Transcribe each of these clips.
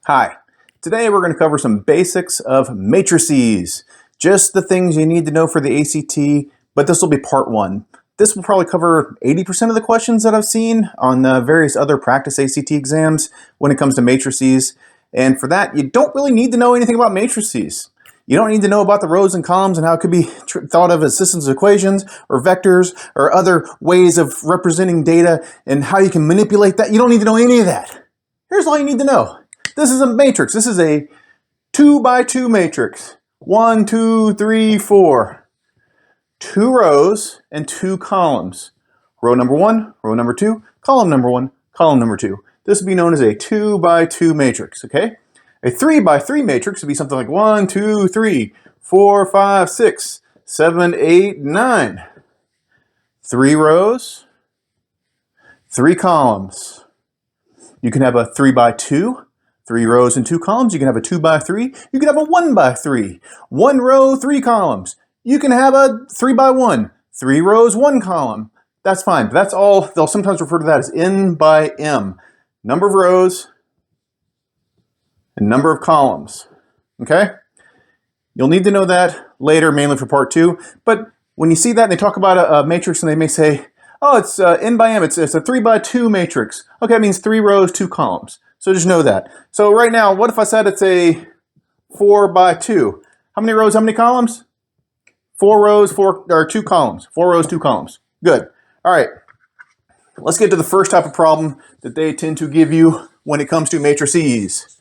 Hi, today we're going to cover some basics of matrices. Just the things you need to know for the ACT, but this will be part one. This will probably cover 80% of the questions that I've seen on various other practice ACT exams when it comes to matrices. And for that, you don't really need to know anything about matrices. You don't need to know about the rows and columns and how it could be thought of as systems of equations or vectors or other ways of representing data and how you can manipulate that. You don't need to know any of that. Here's all you need to know. This is a matrix. This is a 2 by 2 matrix. 1, 2, 3, 4. 2 rows and 2 columns. Row number 1, row number 2, column number 1, column number 2. This would be known as a 2 by 2 matrix, okay? A 3 by 3 matrix would be something like 1, 2, 3, 4, 5, 6, 7, 8, 9. 3 rows, 3 columns. You can have a 3 by 2. 3 rows and 2 columns. You can have a 2 by 3. You can have a 1 by 3. 1 row, 3 columns. You can have a 3 by 1. 3 rows, 1 column. That's fine. That's all. They'll sometimes refer to that as N by M. Number of rows and number of columns. Okay? You'll need to know that later, mainly for part 2. But when you see that and they talk about a matrix and they may say, oh, it's N by M. It's a 3 by 2 matrix. Okay, that means 3 rows, 2 columns. So just know that. So right now, what if I said it's a 4 by 2? How many rows, how many columns? 4 rows, 2 columns. 4 rows, 2 columns. Good. All right. Let's get to the first type of problem that they tend to give you when it comes to matrices.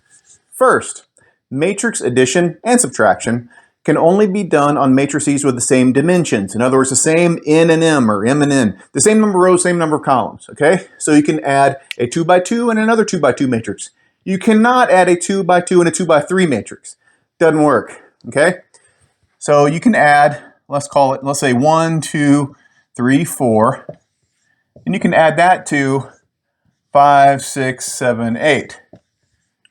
First, matrix addition and subtraction can only be done on matrices with the same dimensions. In other words, the same N and M or M and N. The same number of rows, same number of columns, okay? So you can add a 2 by 2 and another 2 by 2 matrix. You cannot add a 2 by 2 and a 2 by 3 matrix. Doesn't work, okay? So you can add, let's say 1, 2, 3, 4. And you can add that to 5, 6, 7, 8,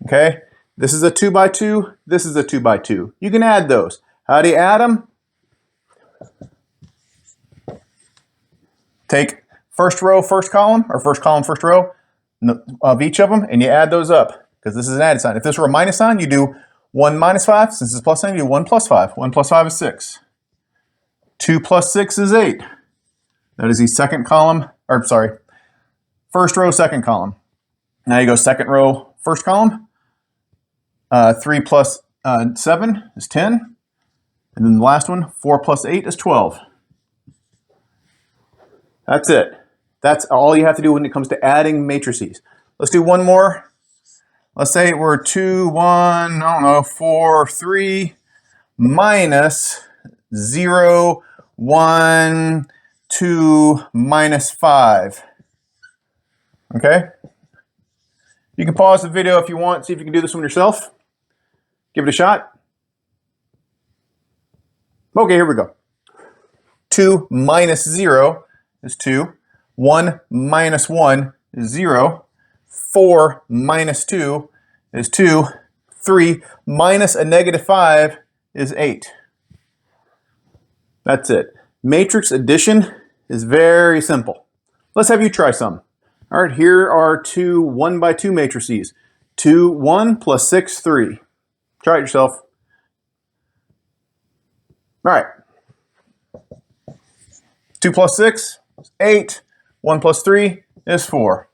okay? This is a 2 by 2. This is a 2 by 2. You can add those. How do you add them? Take first row, first column, or first column, first row of each of them, and you add those up, because this is an added sign. If this were a minus sign, you do 1 minus 5. Since it's plus sign, you do 1 plus 5. 1 plus 5 is 6. 2 plus 6 is 8. That is the second column, or sorry, first row, second column. Now you go second row, first column. 3 plus 7 is 10. And then the last one, 4 plus 8 is 12. That's it. That's all you have to do when it comes to adding matrices. Let's do one more. Let's say we're 2, 1, 4, 3, minus 0, 1, 2, minus 5. Okay? You can pause the video if you want, see if you can do this one yourself. Give it a shot. Okay, here we go. 2 minus 0 is 2. 1 minus 1 is 0. 4 minus 2 is 2. 3 minus a negative 5 is 8. That's it. Matrix addition is very simple. Let's have you try some. All right, here are 2 1 by 2 matrices. 2, 1 plus 6, 3. Try it yourself. All right. 2 plus 6 is 8. 1 plus 3 is 4.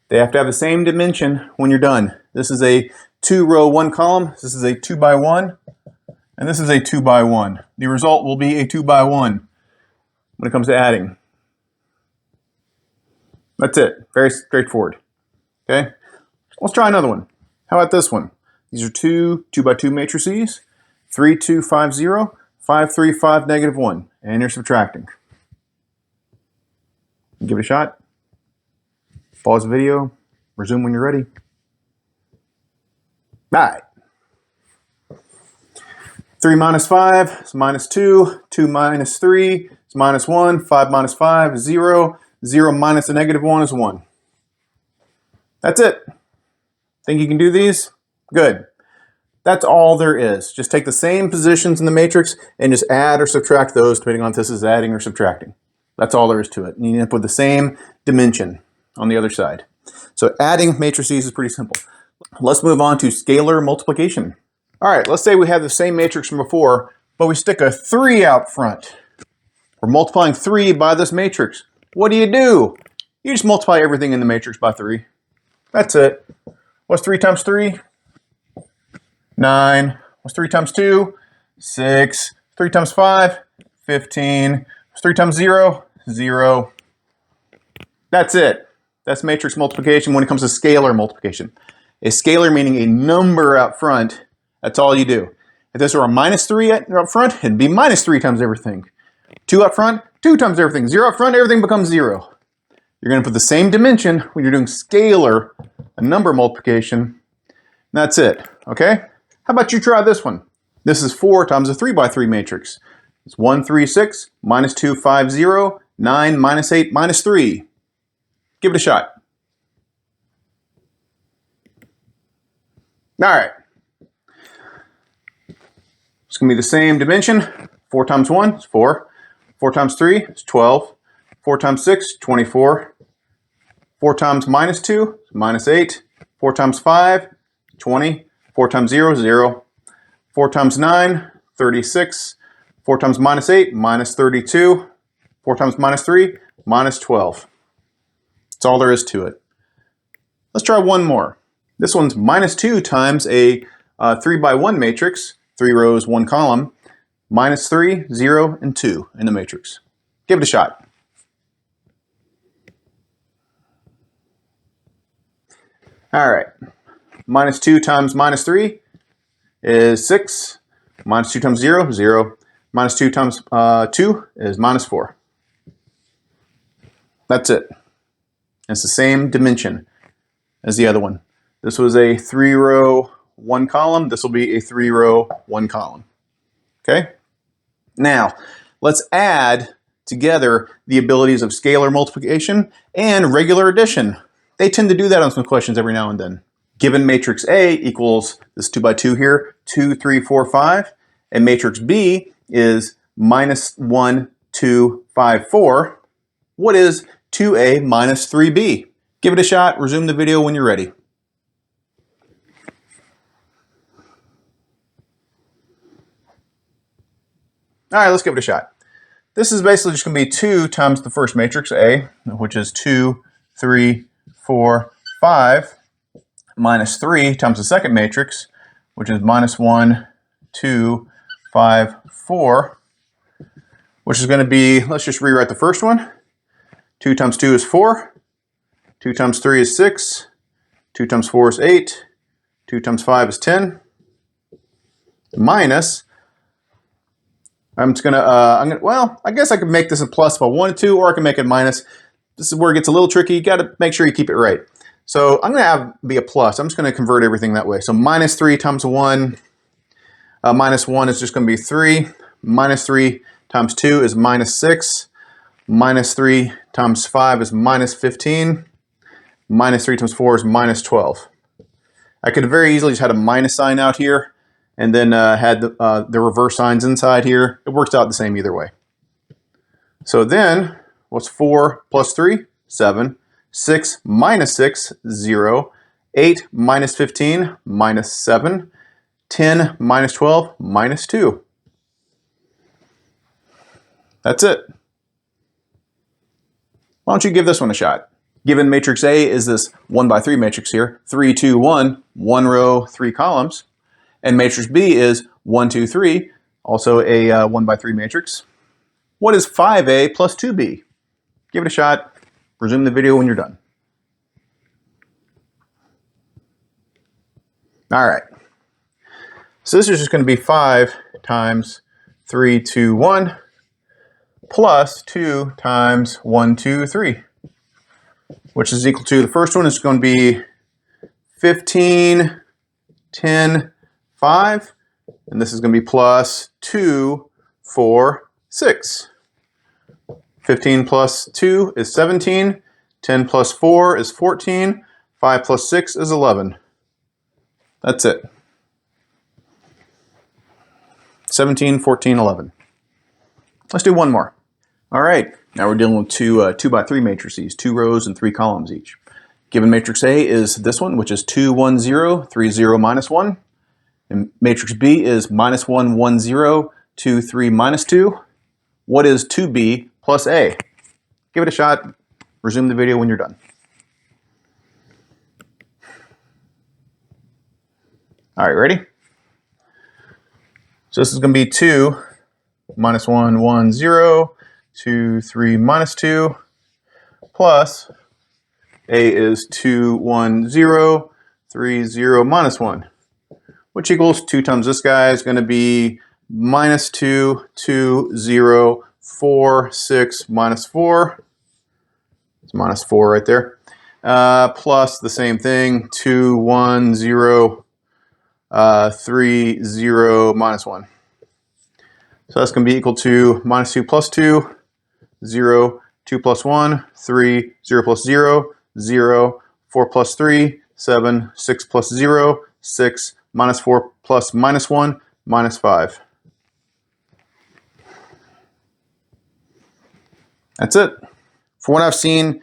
They have to have the same dimension when you're done. This is a 2 row, 1 column. This is a 2 by 1. And this is a 2 by 1. The result will be a 2 by 1 when it comes to adding. That's it. Very straightforward. Okay? Let's try another one. How about this one? These are 2 2 by 2 matrices. 3, 2, 5, 0. 5, 3, 5, negative 1. And you're subtracting. Give it a shot. Pause the video. Resume when you're ready. All right. 3 minus 5 is minus 2. 2 minus 3 is minus 1. 5 minus 5 is 0. 0 minus a negative 1 is 1. That's it. Think you can do these? Good. That's all there is. Just take the same positions in the matrix and just add or subtract those depending on if this is adding or subtracting. That's all there is to it. And you end up with the same dimension on the other side. So adding matrices is pretty simple. Let's move on to scalar multiplication. All right, let's say we have the same matrix from before, but we stick a 3 out front. We're multiplying 3 by this matrix. What do? You just multiply everything in the matrix by 3. That's it. What's 3 times 3? 9. What's 3 times 2? 6. 3 times 5? 15. What's 3 times 0? 0. That's it. That's matrix multiplication when it comes to scalar multiplication. A scalar meaning a number out front, that's all you do. If this were a minus 3 up front, it'd be minus 3 times everything. 2 up front, 2 times everything. 0 up front, everything becomes 0. You're going to put the same dimension when you're doing scalar, a number multiplication. That's it, okay? How about you try this one? This is 4 times a 3 by 3 matrix. It's 1, 3, 6, minus 2, 5, 0, 9, minus 8, minus 3. Give it a shot. All right. It's going to be the same dimension. 4 times 1 is 4. 4 times 3 is 12. 4 times 6, 24. 4 times minus 2 is minus 8. 4 times 5, 20. 4 times 0, 0. 4 times 9, 36. 4 times minus 8, minus 32. 4 times minus 3, minus 12. That's all there is to it. Let's try one more. This one's minus 2 times a 3 by 1 matrix, 3 rows, 1 column, minus 3, 0, and 2 in the matrix. Give it a shot. All right. Minus 2 times minus 3 is 6. Minus 2 times 0, 0. Minus 2 times 2 is minus 4. That's it. It's the same dimension as the other one. This was a 3 row, 1 column. This will be a 3 row, 1 column. Okay? Now, let's add together the abilities of scalar multiplication and regular addition. They tend to do that on some questions every now and then. Given matrix A equals this 2 by 2 here, 2, 3, 4, 5, and matrix B is minus 1, 2, 5, 4, what is 2A minus 3B? Give it a shot. Resume the video when you're ready. All right, let's give it a shot. This is basically just going to be 2 times the first matrix, A, which is 2, 3, 4, 5, minus 3 times the second matrix, which is minus 1, 2, 5, 4, which is going to be, let's just rewrite the first one. 2 times 2 is 4. 2 times 3 is 6. 2 times 4 is 8. 2 times 5 is 10. Minus, well, I guess I could make this a plus if I wanted to, or I can make it minus. This is where it gets a little tricky. You got to make sure you keep it right. So I'm going to be a plus. I'm just going to convert everything that way. So minus 3 times 1, minus 1 is just going to be 3. Minus 3 times 2 is minus 6. Minus 3 times 5 is minus 15. Minus 3 times 4 is minus 12. I could have very easily just had a minus sign out here and then had the reverse signs inside here. It works out the same either way. So then, what's 4 plus 3? 7. 6 minus 6, 0. 8 minus 15, minus 7. 10 minus 12, minus 2. That's it. Why don't you give this one a shot? Given matrix A is this 1 by 3 matrix here, 3, 2, 1, 1 row, 3 columns. And matrix B is 1, 2, 3, also a 1 by 3 matrix. What is 5A plus 2B? Give it a shot. Resume the video when you're done. All right. So this is just going to be 5 times 3, 2, 1 plus 2 times 1, 2, 3, which is equal to, the first one is going to be 15, 10, 5, and this is going to be plus 2, 4, 6. 15 plus 2 is 17, 10 plus 4 is 14, 5 plus 6 is 11. That's it. 17, 14, 11. Let's do one more. All right, now we're dealing with two by 3 matrices, 2 rows and 3 columns each. Given matrix A is this one, which is 2, 1, 0, 3, 0, minus 1. And matrix B is minus 1, 1, 0, 2, 3, minus 2. What is 2B plus A? Give it a shot. Resume the video when you're done. All right, ready? So this is going to be 2, minus 1, 1, 0, 2, 3, minus 2, plus A is 2, 1, 0, 3, 0, minus 1, which equals 2 times this guy is going to be minus 2, 2, 0, 4, 6, minus 4. It's minus 4 right there. Plus the same thing, 2, 1, 0, 3, 0, minus 1. So that's going to be equal to minus 2 plus 2, 0, 2 plus 1, 3, 0 plus 0, 0, 4 plus 3, 7, 6 plus 0, 6, minus 4 plus minus 1, minus 5. That's it. For what I've seen,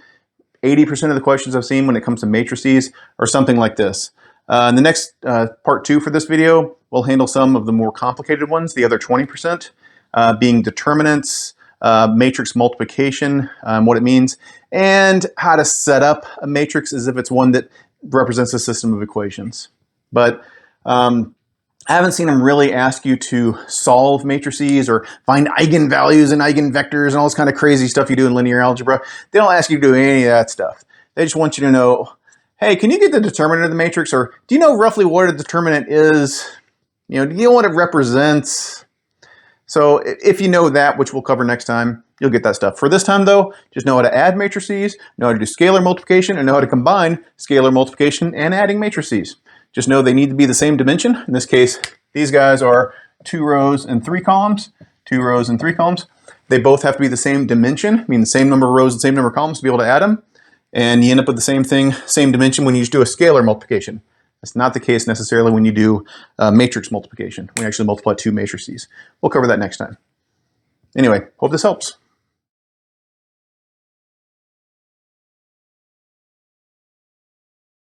80% of the questions I've seen when it comes to matrices are something like this. In the next part 2 for this video, we'll handle some of the more complicated ones, the other 20%, being determinants, matrix multiplication, what it means, and how to set up a matrix as if it's one that represents a system of equations. But I haven't seen them really ask you to solve matrices or find eigenvalues and eigenvectors and all this kind of crazy stuff you do in linear algebra. They don't ask you to do any of that stuff. They just want you to know, hey, can you get the determinant of the matrix? Or do you know roughly what a determinant is? Do you know what it represents? So if you know that, which we'll cover next time, you'll get that stuff. For this time, though, just know how to add matrices, know how to do scalar multiplication, and know how to combine scalar multiplication and adding matrices. Just know they need to be the same dimension. In this case, these guys are 2 rows and 3 columns, 2 rows and 3 columns. They both have to be the same dimension, meaning the same number of rows and same number of columns to be able to add them. And you end up with the same thing, same dimension when you just do a scalar multiplication. That's not the case necessarily when you do matrix multiplication. We actually multiply 2 matrices. We'll cover that next time. Anyway, hope this helps.